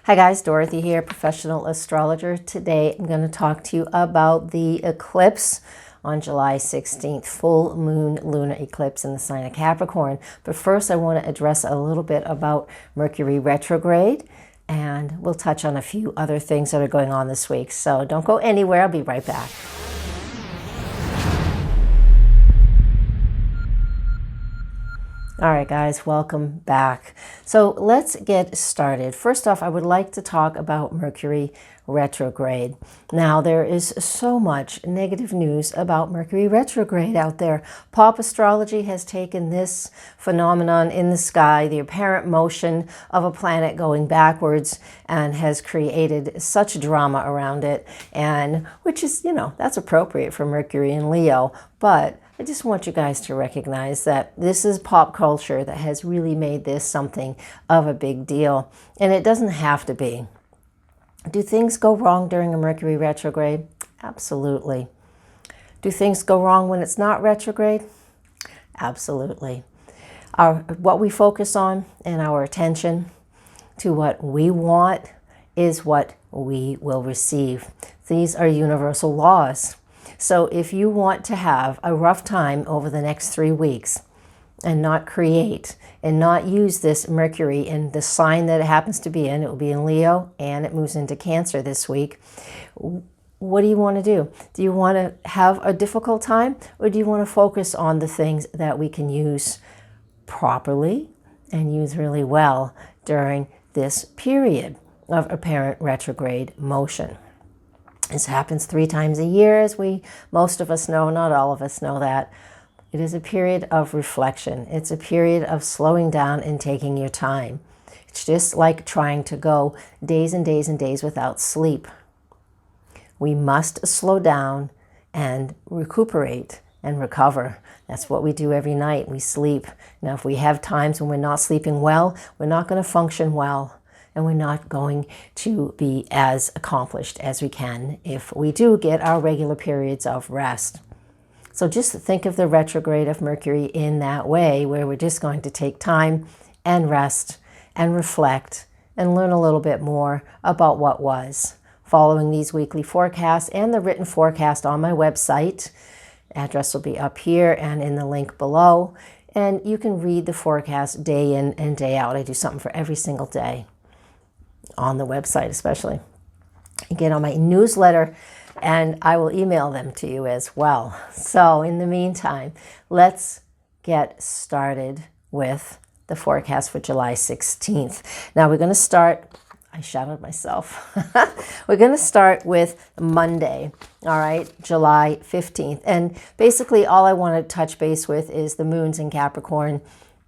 Hi guys, Dorothy here, Professional Astrologer. Today I'm going to talk to you about the eclipse on July 16th, full moon lunar eclipse in the sign of Capricorn. But first I want to address a little bit about Mercury retrograde, and we'll touch on a few other things that are going on this week. So don't go anywhere, I'll be right back. All right, guys, welcome back. So let's get started. First off, I would like to talk about Mercury retrograde. Now, there is so much negative news about Mercury retrograde out there. Pop astrology has taken this phenomenon in the sky, the apparent motion of a planet going backwards, and has created such drama around it, and which is, that's appropriate for Mercury in Leo, but I just want you guys to recognize that this is pop culture that has really made this something of a big deal. And it doesn't have to be. Do things go wrong during a Mercury retrograde? Absolutely. Do things go wrong when it's not retrograde? Absolutely. What we focus on and our attention to what we want is what we will receive. These are universal laws. So if you want to have a rough time over the next 3 weeks and not create and not use this Mercury in the sign that it happens to be in, it will be in Leo and it moves into Cancer this week. What do you want to do? Do you want to have a difficult time, or do you want to focus on the things that we can use properly and use really well during this period of apparent retrograde motion? This happens 3 times a year, as most of us know, not all of us know that. It is a period of reflection. It's a period of slowing down and taking your time. It's just like trying to go days and days and days without sleep. We must slow down and recuperate and recover. That's what we do every night. We sleep. Now, if we have times when we're not sleeping well, we're not going to function well. And we're not going to be as accomplished as we can if we do get our regular periods of rest. So just think of the retrograde of Mercury in that way, where we're just going to take time and rest and reflect and learn a little bit more about what was. Following these weekly forecasts and the written forecast on my website, address will be up here and in the link below, and you can read the forecast day in and day out. I do something for every single day on the website especially. You get on my newsletter and I will email them to you as well. So in the meantime, let's get started with the forecast for July 16th. Now we're going to start, I shouted myself. We're going to start with Monday, all right, July 15th. And basically all I want to touch base with is the moons in Capricorn.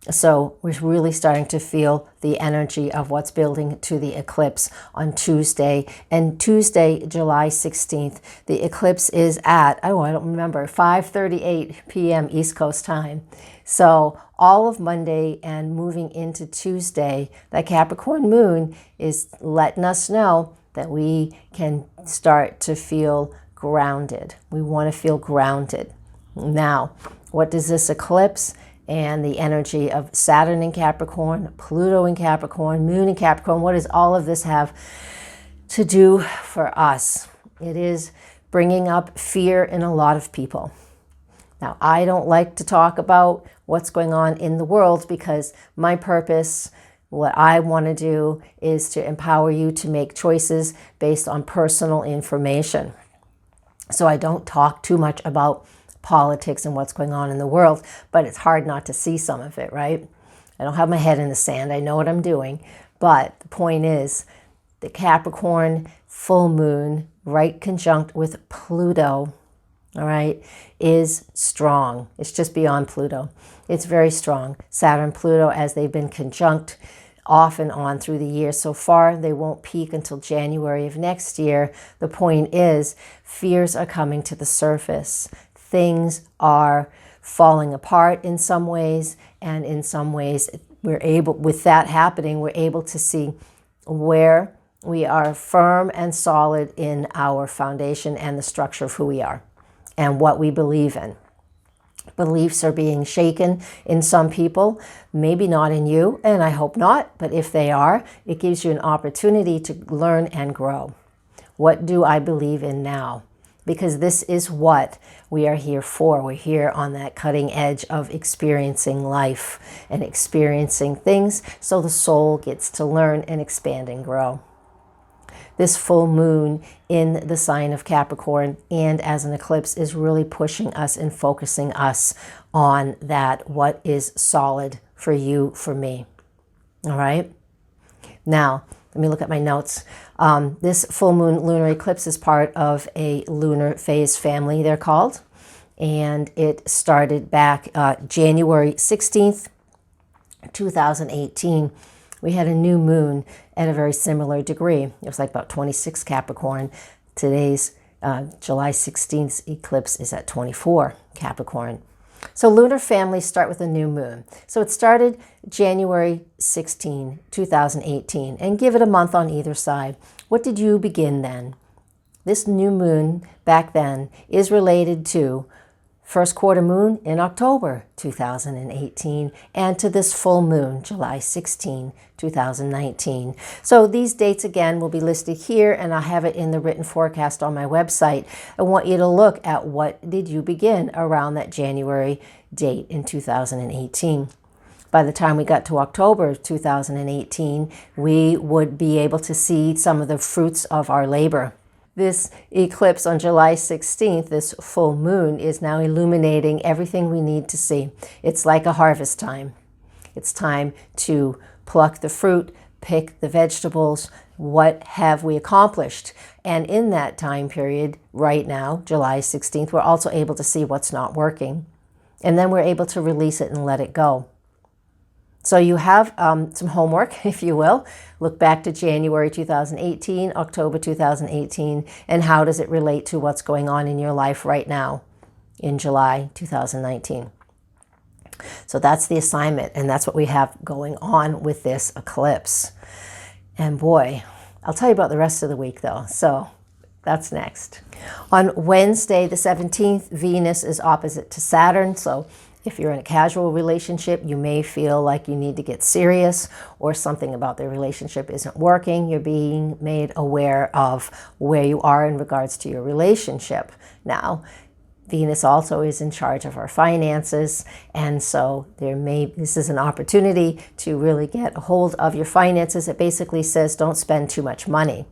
So we're really starting to feel the energy of what's building to the eclipse on Tuesday. And Tuesday, July 16th, the eclipse is at, I don't remember, 5:38 p.m. East Coast time. So all of Monday and moving into Tuesday, that Capricorn moon is letting us know that we can start to feel grounded. We want to feel grounded. Now, what does this eclipse and the energy of Saturn in Capricorn, Pluto in Capricorn, Moon in Capricorn, what does all of this have to do for us? It is bringing up fear in a lot of people. Now, I don't like to talk about what's going on in the world because my purpose, what I want to do, is to empower you to make choices based on personal information. So I don't talk too much about politics and what's going on in the world, but it's hard not to see some of it, right? I don't have my head in the sand. I know what I'm doing. But the point is, the Capricorn full moon, right conjunct with Pluto, all right, is strong. It's just beyond Pluto. It's very strong. Saturn, Pluto, as they've been conjunct off and on through the year so far, they won't peak until January of next year. The point is, fears are coming to the surface. Things are falling apart in some ways, and in some ways with that happening, we're able to see where we are firm and solid in our foundation and the structure of who we are and what we believe in. Beliefs are being shaken in some people, maybe not in you, and I hope not, but if they are, it gives you an opportunity to learn and grow. What do I believe in now? Because this is what we are here for. We're here on that cutting edge of experiencing life and experiencing things, so the soul gets to learn and expand and grow. This full moon in the sign of Capricorn and as an eclipse is really pushing us and focusing us on that, what is solid for you, for me. All right. Now, let me look at my notes. This full moon lunar eclipse is part of a lunar phase family, they're called. And it started back January 16th, 2018. We had a new moon at a very similar degree. It was like about 26 Capricorn. Today's July 16th eclipse is at 24 Capricorn. So lunar families start with a new moon. So it started January 16, 2018, and give it a month on either side. What did you begin then? This new moon back then is related to first quarter moon in October 2018 and to this full moon, July 16, 2019. So these dates again will be listed here, and I'll have it in the written forecast on my website. I want you to look at what did you begin around that January date in 2018. By the time we got to October 2018, we would be able to see some of the fruits of our labor. This eclipse on July 16th, this full moon, is now illuminating everything we need to see. It's like a harvest time. It's time to pluck the fruit, pick the vegetables. What have we accomplished? And in that time period, right now, July 16th, we're also able to see what's not working. And then we're able to release it and let it go. So you have some homework, if you will. Look back to January 2018, October 2018, and how does it relate to what's going on in your life right now in July 2019. So that's the assignment, and that's what we have going on with this eclipse. And boy, I'll tell you about the rest of the week though, so that's next. On Wednesday the 17th, Venus is opposite to Saturn, so if you're in a casual relationship, you may feel like you need to get serious or something about the relationship isn't working. You're being made aware of where you are in regards to your relationship. Now, Venus also is in charge of our finances, and so this is an opportunity to really get a hold of your finances. It basically says don't spend too much money.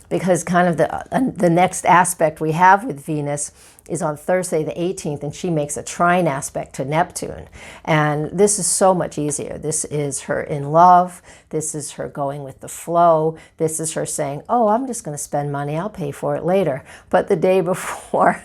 Because kind of the next aspect we have with Venus is on Thursday the 18th, and she makes a trine aspect to Neptune. And this is so much easier. This is her in love. This is her going with the flow. This is her saying, oh, I'm just going to spend money. I'll pay for it later. But the day before,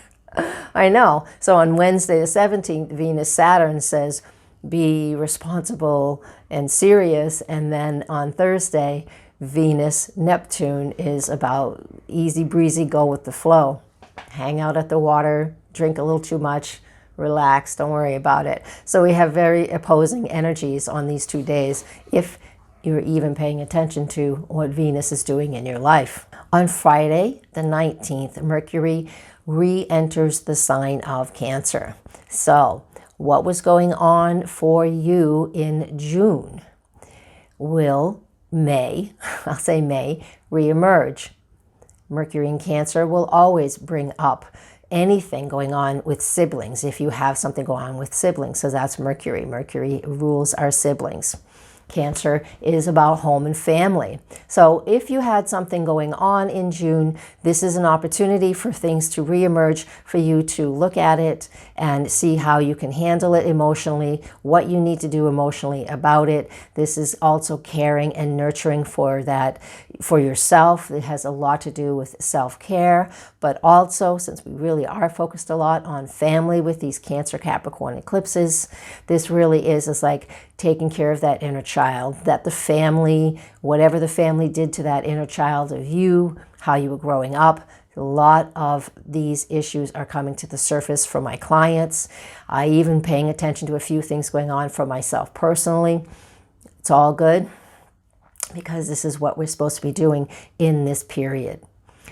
I know. So on Wednesday the 17th, Venus-Saturn says, be responsible and serious. And then on Thursday, Venus-Neptune is about easy breezy, go with the flow. Hang out at the water, drink a little too much, relax, don't worry about it. So we have very opposing energies on these 2 days if you're even paying attention to what Venus is doing in your life. On Friday, the 19th, Mercury re-enters the sign of Cancer. So what was going on for you in June may reemerge. Mercury in Cancer will always bring up anything going on with siblings, if you have something going on with siblings. So that's Mercury. Mercury rules our siblings. Cancer is about home and family. So if you had something going on in June, this is an opportunity for things to reemerge, for you to look at it and see how you can handle it emotionally, what you need to do emotionally about it. This is also caring and nurturing for that, for yourself. It has a lot to do with self-care, but also, since we really are focused a lot on family with these Cancer Capricorn eclipses, this really is like taking care of that inner child, that the family, whatever the family did to that inner child of you, how you were growing up. A lot of these issues are coming to the surface for my clients. I even paying attention to a few things going on for myself personally. It's all good because this is what we're supposed to be doing in this period.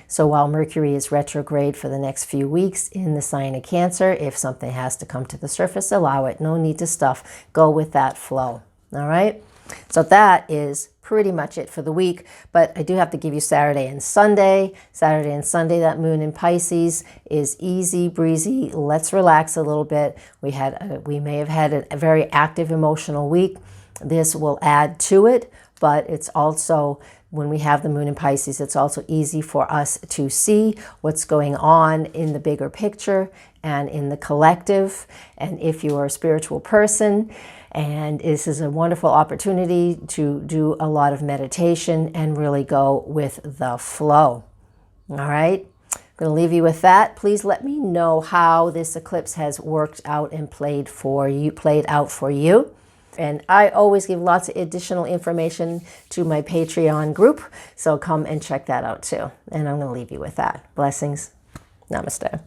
So while Mercury is retrograde for the next few weeks in the sign of Cancer, if something has to come to the surface, allow it. No need to stuff. Go with that flow. All right? So that is pretty much it for the week, but I do have to give you Saturday and Sunday. Saturday and Sunday, that moon in Pisces is easy breezy. Let's relax a little bit. We may have had a very active emotional week. This will add to it, but it's also, when we have the moon in Pisces, it's also easy for us to see what's going on in the bigger picture and in the collective. And if you are a spiritual person, and this is a wonderful opportunity to do a lot of meditation and really go with the flow. All right, I'm going to leave you with that. Please let me know how this eclipse has worked out and played out for you. And I always give lots of additional information to my Patreon group, so come and check that out too. And I'm going to leave you with that. Blessings. Namaste.